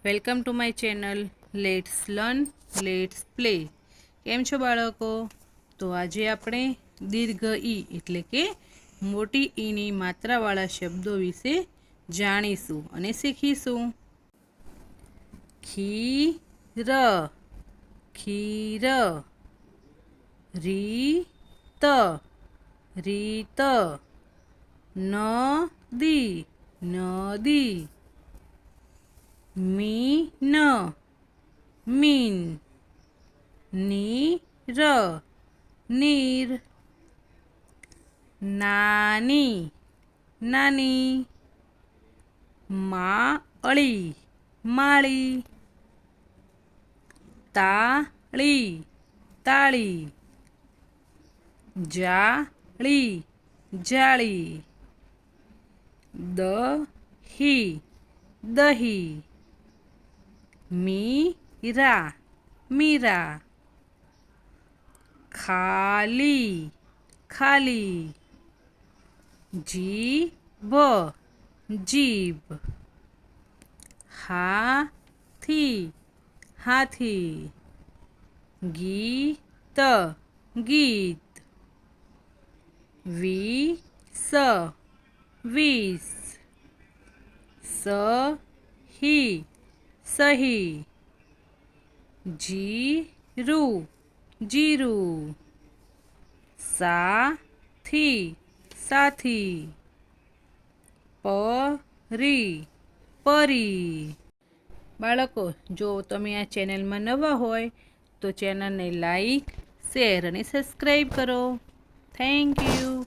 Welcome to my channel let's learn let's play. કેમ છો બાળકો? તો આજે આપણે દીર્ઘ ઈ એટલે કે મોટી ઈની માત્રાવાળા શબ્દો વિશે જાણીશું અને શીખીશું. ખીર, ખીર. રીત, રીત. નદી, નદી. Mean, mean. નીર, નીર. નાની, નાની. માળી, માળી. તાળી, તાળી. જાળી, જાળી. દહી, દહી. મીરા, મીરા. ખાલી, ખાલી. જીભ, જીભ. હાથી, હાથી. ગીત, ગીત. વીસ, વીસ. સહી, સહી. જીરું, જીરું. સાથી, સાથી. પરી, પરી. બાળકો, જો તમે આ ચેનલમાં નવા હોય તો ચેનલને લાઈક, શેર અને સબસ્ક્રાઈબ કરો. Thank you.